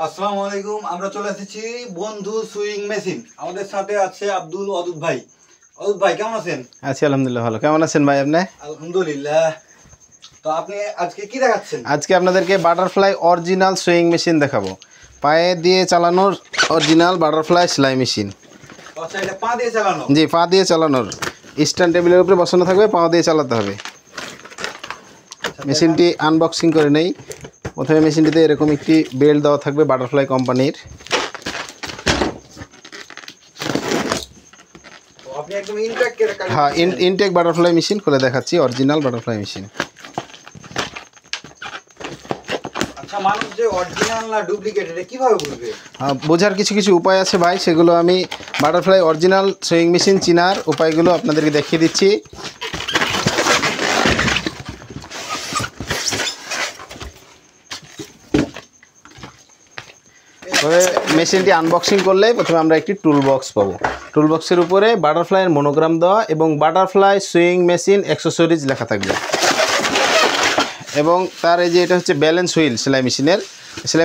আসসালামু আলাইকুম। আমরা চলে এসেছি বন্ধু সুইং মেশিন। আমাদের সাথে আছে আব্দুল ওয়াদুদ ভাই। ওয়াদুদ ভাই কেমন আছেন? আছি আলহামদুলিল্লাহ, ভালো। কেমন আছেন ভাই আপনি? আলহামদুলিল্লাহ। তো আপনি আজকে কি দেখাচ্ছেন? আজকে আপনাদেরকে বাটারফ্লাই অরিজিনাল সুইং মেশিন দেখাবো। পায়ে দিয়ে চালানোর অরিজিনাল বাটারফ্লাই সেলাই মেশিন। আচ্ছা, এটা পা দিয়ে চালানো? জি, পা দিয়ে চালানোর। স্ট্যান্ড টেবিলের উপরে বসানো থাকবে, পা দিয়ে চালাতে হবে। মেশিনটি আনবক্সিং করে নেই। প্রথমে মেশিনটিতে এরকম একটি বেল্ট দেওয়া থাকবে বাটারফ্লাই কোম্পানির। আপনি একদম ইনটেক করে কাজ। হ্যাঁ, ইনটেক বাটারফ্লাই মেশিন খুলে দেখাচ্ছি, অরিজিনাল বাটারফ্লাই মেশিন। আচ্ছা, মানুষ যে অরিজিনাল না ডুপ্লিকেট এটা কিভাবে বুঝবে? বোঝার কিছু কিছু উপায় আছে ভাই, সেগুলো আমি বাটারফ্লাই অরিজিনাল সুইং মেশিন চিনার উপায়গুলো আপনাদেরকে দেখিয়ে দিচ্ছি। মেশিনটি আনবক্সিং করলে প্রথমে আমরা একটি টুল বক্স পাবো। টুল বক্সের উপরে বাটারফ্লাইয়ের মনোগ্রাম দেওয়া এবং বাটারফ্লাই সুইং মেশিন অ্যাক্সেসরিজ লেখা থাকবে। এবং তার এই যে এটা হচ্ছে ব্যালেন্স হুইল। সেলাই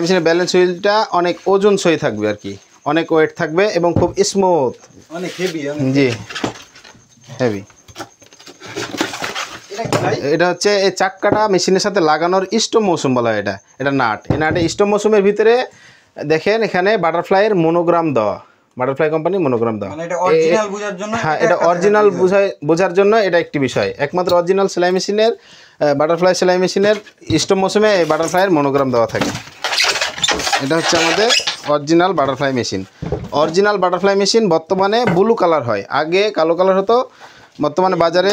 মেশিনের ব্যালেন্স হুইলটা অনেক ওজন সই থাকবে আর কি, অনেক ওয়েট থাকবে এবং খুব স্মুথ, অনেক হেভি। জি হেভি। এটা হচ্ছে এই চাক্কাটা মেশিনের সাথে লাগানোর স্টপ মৌসুম বলা হয়। এটা নাট। এই নাটে স্টপ মৌসুমের ভিতরে দেখেন এখানে বাটারফ্লাইয়ের মনোগ্রাম দেওয়া, বাটারফ্লাই কোম্পানির মনোগ্রাম দেওয়া। হ্যাঁ, এটা অরিজিনাল বোঝার জন্য এটা একটি বিষয়। একমাত্র অরিজিনাল সেলাই মেশিনের, বাটারফ্লাই সেলাই মেশিনের স্টপ মৌসুমে এই বাটারফ্লাইয়ের মনোগ্রাম দেওয়া থাকে। এটা হচ্ছে আমাদের original butterfly machine. Original butterfly machine বর্তমানে ব্লু কালার হয়, আগে কালো কালার হতো। বর্তমানে বাজারে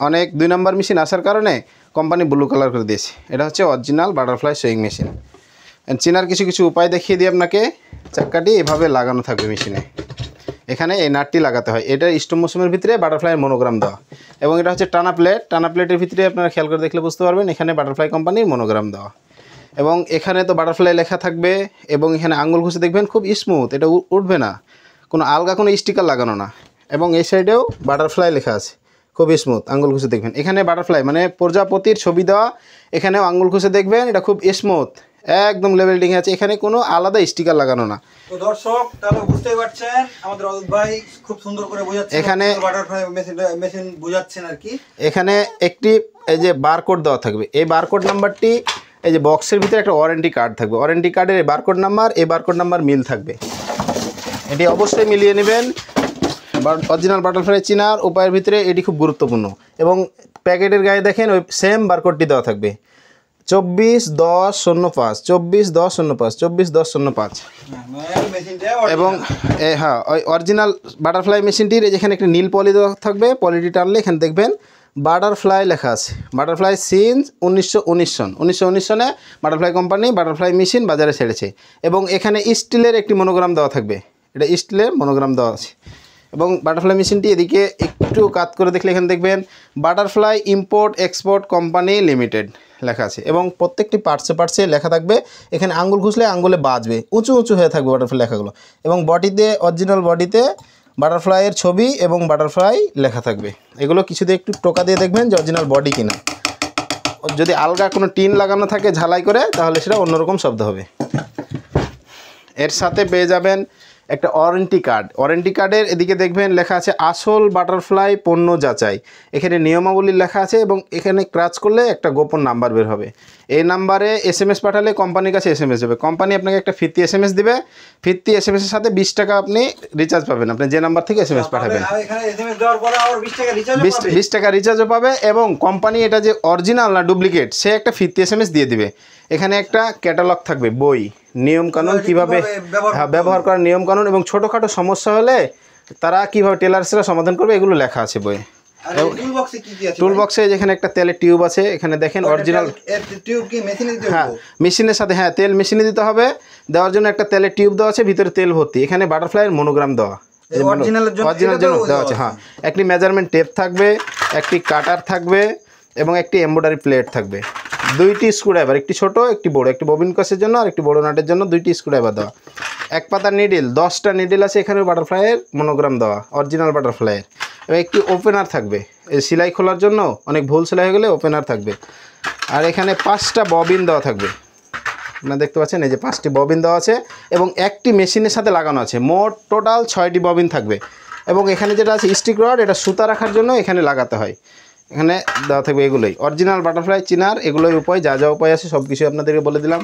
অনেক 2 নম্বর মেশিন আসার কারণে কোম্পানি ব্লু কালার করে দিয়েছে। এটা হচ্ছে অরিজিনাল বাটারফ্লাই সুইং মেশিন। চেনার কিছু কিছু উপায় দেখিয়ে দিই আপনাকে। চাক্কাটি এভাবে লাগানো থাকবে মেশিনে, এখানে এই নাটটি লাগাতে হয়। এটা স্টপ মৌসুমের ভিতরে বাটারফ্লাইয়ের মনোগ্রাম দেওয়া। এবং এটা হচ্ছে টানা প্লেট। টানা প্লেটের ভিতরে আপনারা খেয়াল করে দেখলে বুঝতে পারবেন এখানে বাটারফ্লাই কোম্পানির মনোগ্রাম দেওয়া। এবং এখানে তো বাটারফ্লাই লেখা থাকবে এবং এখানে আঙুল ঘষে দেখবেন খুব স্মুথ, এটা উঠবে না, কোনো আলগা কোনো স্টিকার লাগানো না। এবং এই সাইডেও বাটারফ্লাই লেখা আছে, খুব স্মুথ, আঙুল ঘষে দেখবেন। এখানে বাটারফ্লাই মানে প্রজাপতির ছবি দেওয়া, এখানেও আঙুল ঘষে দেখবেন এটা খুব স্মুথ, একদম লেভেলডিং আছে, এখানে কোনো আলাদা স্টিকার লাগানো না। তো দর্শক তাহলে বুঝতেই পারছেন আমাদের অদূত ভাই খুব সুন্দর করে বোঝাচ্ছেন, এখানে বাটারফ্লাই মেশিন বোঝাচ্ছেন আর কি। এখানে একটি এই যে বারকোড দেওয়া থাকবে। এই বারকোড নাম্বারটি এই যে বক্সের ভিতরে একটা ওয়ারেন্টি কার্ড থাকবে। ওয়ারেন্টি কার্ডের এই বারকোড নাম্বার মিল থাকবে, এটি অবশ্যই মিলিয়ে নেবেন। অরিজিনাল বাটারফ্লাই চিনার উপায়ের ভিতরে এটি খুব গুরুত্বপূর্ণ। এবং প্যাকেটের গায়ে দেখেন ওই সেম বারকোডটি দেওয়া থাকবে, 241005, 241005, 241005। এবং হ্যাঁ, ওই অরিজিনাল বাটারফ্লাই মেশিনটির যেখানে একটা নীল পলি দেওয়া থাকবে, পলিটি টানলে এখানে দেখবেন বাটারফ্লাই লেখা আছে। বাটারফ্লাই সিন্স 1919 সনে বাটারফ্লাই কোম্পানি বাটারফ্লাই মেশিন বাজারে ছেড়েছে। এবং এখানে স্টিলের একটি মনোগ্রাম দেওয়া থাকবে, এটা স্টিলের মনোগ্রাম দেওয়া আছে। এবং বাটারফ্লাই মেশিনটি এদিকে একটু কাত করে দেখলে এখানে দেখবেন butterfly import export company limited লেখা আছে। এবং প্রত্যেকটি পার্টসে লেখা থাকবে। এখানে আঙুল ঘুষলে আঙুলে বাজবে, উঁচু হয়ে থাকবে বাটারফ্লাই লেখাগুলো। এবং বডিতে, অরিজিনাল বডিতে বাটারফ্লাইয়ের ছবি এবং বাটারফ্লাই লেখা থাকবে। এগুলো কিছুতে একটু টোকা দিয়ে দেখবেন যে অরিজিনাল বডি কিনা। যদি আলগা কোনো টিন লাগানো থাকে ঝালাই করে, তাহলে সেটা অন্যরকম শব্দ হবে। এর সাথে পেয়ে যাবেন একটা ওয়ারেন্টি কার্ড। ওয়ারেন্টি কার্ডের এদিকে দেখবেন লেখা আছে আসল বাটারফ্লাই পণ্য যাচাই। এখানে নিয়মাবলী লেখা আছে এবং এখানে ক্রাচ করলে একটা গোপন নাম্বার বের হবে। এই নাম্বারে SMS পাঠালে কোম্পানির কাছে SMS যাবে। কোম্পানি আপনাকে একটা ফিরতি SMS দেবে। ফিরতি SMS-এর সাথে 20 টাকা আপনি রিচার্জ পাবেন, আপনি যে নাম্বার থেকে SMS পাঠাবেন। 20 টাকা রিচার্জও পাবে। এবং কোম্পানি এটা যে অরিজিনাল না ডুপ্লিকেট সে একটা ফিরতি SMS দিয়ে দিবে। এখানে একটা ক্যাটালগ থাকবে, বই, নিয়মকানুন কীভাবে ব্যবহার করার নিয়মকানুন এবং ছোটোখাটো সমস্যা হলে তারা কীভাবে টেলার্সরা সমাধান করবে, এগুলো লেখা আছে বইয়ে। টুল বক্সে যেখানে একটা তেলের টিউব আছে, এখানে দেখেন অরিজিনাল টিউব কি মেশিনে দিতে হবে? হ্যাঁ, মেশিনের সাথে, হ্যাঁ, তেল মেশিনে দিতে হবে। দেওয়ার জন্য একটা তেলের টিউব দেওয়া আছে, ভিতরে তেল ভর্তি। এখানে বাটারফ্লাইয়ের মনোগ্রাম দেওয়া, অরিজিনাল জন্য দেওয়া আছে। হ্যাঁ, একটি মেজারমেন্ট টেপ থাকবে, একটি কাটার থাকবে এবং একটি এমব্রয়ডারি প্লেট থাকবে। 2টি স্ক্রুড্রাইভার, একটি ছোটো একটি বড়, একটি ববিন কসের জন্য আর একটি বড় নাটের জন্য 2টি স্ক্রুড্রাইভার দেওয়া। এক পাতার নিডিল, 10টা নিডিল আছে। এখানে বাটারফ্লাইয়ের মনোগ্রাম দেওয়া, অরিজিনাল বাটারফ্লাইয়ের। এবং একটি ওপেনার থাকবে, এই সেলাই খোলার জন্য অনেক ভুল সেলাই হয়ে গেলে ওপেনার থাকবে। আর এখানে 5টা ববিন দেওয়া থাকবে। আপনারা দেখতে পাচ্ছেন এই যে 5টি ববিন দেওয়া আছে এবং একটি মেশিনের সাথে লাগানো আছে। মোট টোটাল 6টি ববিন থাকবে এবং এখানে যেটা আছে স্টিক রড, এটা সুতা রাখার জন্য এখানে লাগাতে হয়। এখানে দেওয়া থাকবে এগুলোই অরিজিনাল বাটারফ্লাই চিনার, এগুলোই উপায়, যা যা উপায় আছে সব কিছু আপনাদেরকে বলে দিলাম।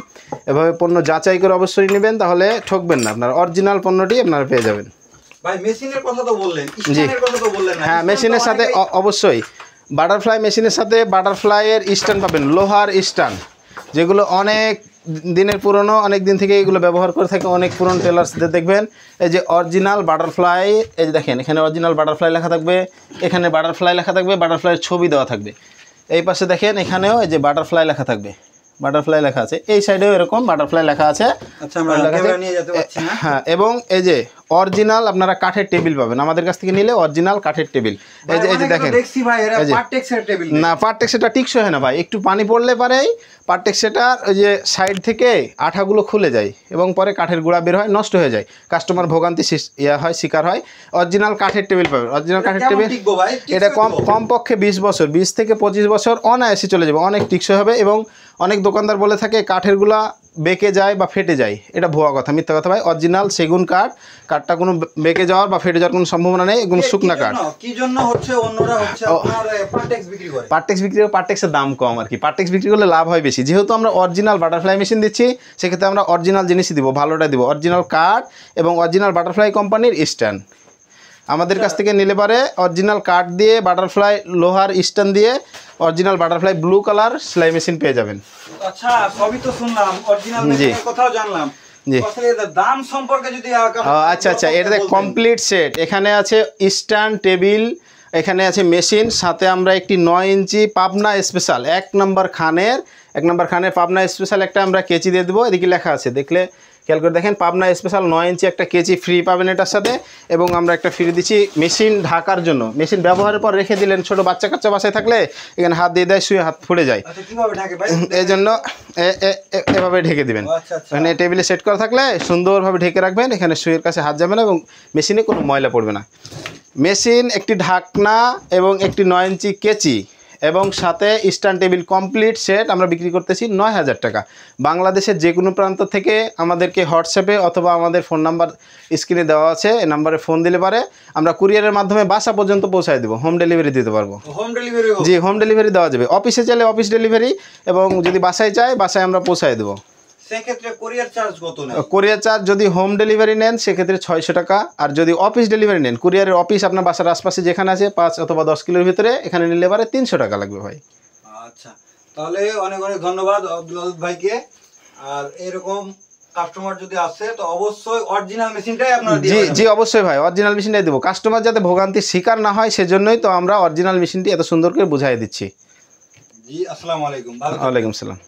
এভাবে পণ্য যাচাই করে অবশ্যই নেবেন, তাহলে ঠকবেন না, আপনারা অরিজিনাল পণ্যটি আপনারা পেয়ে যাবেন। ভাই মেশিনের কথা তো বললেন, স্ট্যান্ডের কথা তো বললেন না। হ্যাঁ, মেশিনের সাথে অবশ্যই বাটারফ্লাই মেশিনের সাথে বাটারফ্লাইয়ের স্ট্যান্ড পাবেন, লোহার স্ট্যান্ড, যেগুলো অনেক দিনের পুরনো, অনেক দিন থেকে এগুলো ব্যবহার করে থাকে অনেক পুরনো টেলার্সদের। দেখবেন এই যে অরিজিনাল বাটারফ্লাই, এই যে দেখেন এখানে অরিজিনাল বাটারফ্লাই লেখা থাকবে, এখানে বাটারফ্লাই লেখা থাকবে, বাটারফ্লাইয়ের ছবি দেওয়া থাকবে। এই পাশে দেখেন এখানেও এই যে বাটারফ্লাই লেখা থাকবে, বাটারফ্লাই লেখা আছে, এই সাইডেও এরকম বাটারফ্লাই লেখা আছে। আচ্ছা, আমরা ক্যামেরা নিয়ে যেতে পারছি না। হ্যাঁ, এবং এই যে অরিজিনাল আপনারা কাঠের টেবিল পাবেন আমাদের কাছ থেকে নিলে, অরিজিনাল কাঠের টেবিল। এই যে দেখেন, দেখছি ভাই এরা পার্টেক্সের টেবিল না, পার্টেক্স এটা টিকসই হয় না ভাই, একটু পানি পড়লে পারেই পার্টেক্স সেটার ওই যে সাইড থেকে আঠাগুলো খুলে যায় এবং পরে কাঠের গুঁড়া বের হয়, নষ্ট হয়ে যায়, কাস্টমার ভোগান্তি শিকার হয়। অরিজিনাল কাঠের টেবিল পাবেন, অরিজিনাল কাঠের টেবিল। এটা কমপক্ষে 20 বছর, 20 থেকে 25 বছর অনায়াসে চলে যাবে, অনেক টিকসই হবে। এবং অনেক দোকানদার বলে থাকে কাঠেরগুলা বেঁকে যায় বা ফেটে যায়, এটা ভুয়া কথা, মিথ্যা কথা ভাই। অরিজিনাল সেগুন কাঠটা কোনো বেঁকে যাওয়ার বা ফেটে যাওয়ার কোনো সম্ভাবনা নেই, একদম শুকনা কাঠ। কি জন্য হচ্ছে অন্যরা হচ্ছে আপনার পার্টেক্স বিক্রি করে? পার্টেক্সের দাম কম আর কি, পার্টেক্স বিক্রি করলে লাভ হয় বেশি। যেহেতু আমরা অরিজিনাল বাটারফ্লাই মেশিন দিচ্ছি, সেক্ষেত্রে আমরা অরিজিনাল জিনিসই দিব, ভালোটা দিব, অরিজিনাল কাঠ এবং অরিজিনাল বাটারফ্লাই কোম্পানির স্ট্যান্ড। আমাদের কাছ থেকে নিলে পারে অরিজিনাল কাঠ দিয়ে বাটারফ্লাই লোহার স্ট্যান্ড দিয়ে অরিজিনাল বাটারফ্লাই ব্লু কালার সেলাই মেশিন পেয়ে যাবেন। আচ্ছা, সবই তো শুনলাম, অরিজিনাল মেশিনের কথাও জানলাম, জি। দাম সম্পর্কে যদি আচ্ছা, এটা কমপ্লিট সেট। এখানে আছে স্ট্যান্ড, টেবিল, এখানে আছে মেশিন, সাথে আমরা একটি 9 ইঞ্চি পাবনা স্পেশাল 1 নম্বর খানের পাবনা স্পেশাল একটা আমরা কেচি দিয়ে দেবো। এদিকে লেখা আছে, দেখলে খেয়াল করে দেখেন, পাবনা স্পেশাল 9 ইঞ্চি একটা কেচি ফ্রি পাবেন এটার সাথে। এবং আমরা একটা ফ্রি দিচ্ছি মেশিন ঢাকার জন্য, মেশিন ব্যবহারের পর রেখে দিলেন, ছোট বাচ্চা কাচ্চা বাসায় থাকলে এখানে হাত দিয়ে দেয়, শুয়ে হাত ফুলে যায়, এই জন্য এভাবে ঢেকে দিবেন। এখানে টেবিলে সেট করা থাকলে সুন্দরভাবে ঢেকে রাখবেন, এখানে শুয়ের কাছে হাত যাবে না এবং মেশিনে কোনো ময়লা পড়বে না। মেশিন, একটি ঢাকনা এবং একটি 9 ইঞ্চি কেচি এবং সাথে স্ট্যান্ড টেবিল কমপ্লিট সেট আমরা বিক্রি করতেছি 9000 টাকা। বাংলাদেশের যে কোনো প্রান্ত থেকে আমাদেরকে হোয়াটসঅ্যাপে অথবা আমাদের ফোন নাম্বার স্ক্রিনে দেওয়া আছে, এই নাম্বারে ফোন দিলে পারে আমরা কুরিয়ারের মাধ্যমে বাসা পর্যন্ত পৌঁছায় দেবো, হোম ডেলিভারি দিতে পারবো। Home delivery? জি, হোম ডেলিভারি দেওয়া যাবে। অফিসে চাইলে অফিস ডেলিভারি, এবং যদি বাসায় চাই বাসায় আমরা পৌঁছায় দেবো। সেক্ষেত্রে কোরিয়ার চার্জ কত নেয়? কোরিয়ার চার্জ যদি হোম ডেলিভারি নেন সেক্ষেত্রে 600 টাকা, আর যদি অফিস ডেলিভারি নেন, কুরিয়ারের অফিস আপনার বাসার আশপাশে যেখানে আছে 5 অথবা 10 কিলোর ভিতরে, এখানে নিলে পারে 300 টাকা লাগবে ভাই। আচ্ছা, তাহলে অনেক অনেক ধন্যবাদ আব্দুল ওয়াদুদ ভাইকে। আর এরকম কাস্টমার যদি আসে তো অবশ্যই অরিজিনাল মেশিনটাই আপনারা দিয়ে দেবেন। জি অবশ্যই ভাই, অরিজিনাল মেশিনটাই দেবো, কাস্টমার যাতে ভোগান্তির শিকার না হয় সেজন্যই তো আমরা অরিজিনাল মেশিনটি এত সুন্দর করে বুঝাই দিচ্ছি। জি, আসসালামু আলাইকুম। ওয়ালাইকুম সালাম।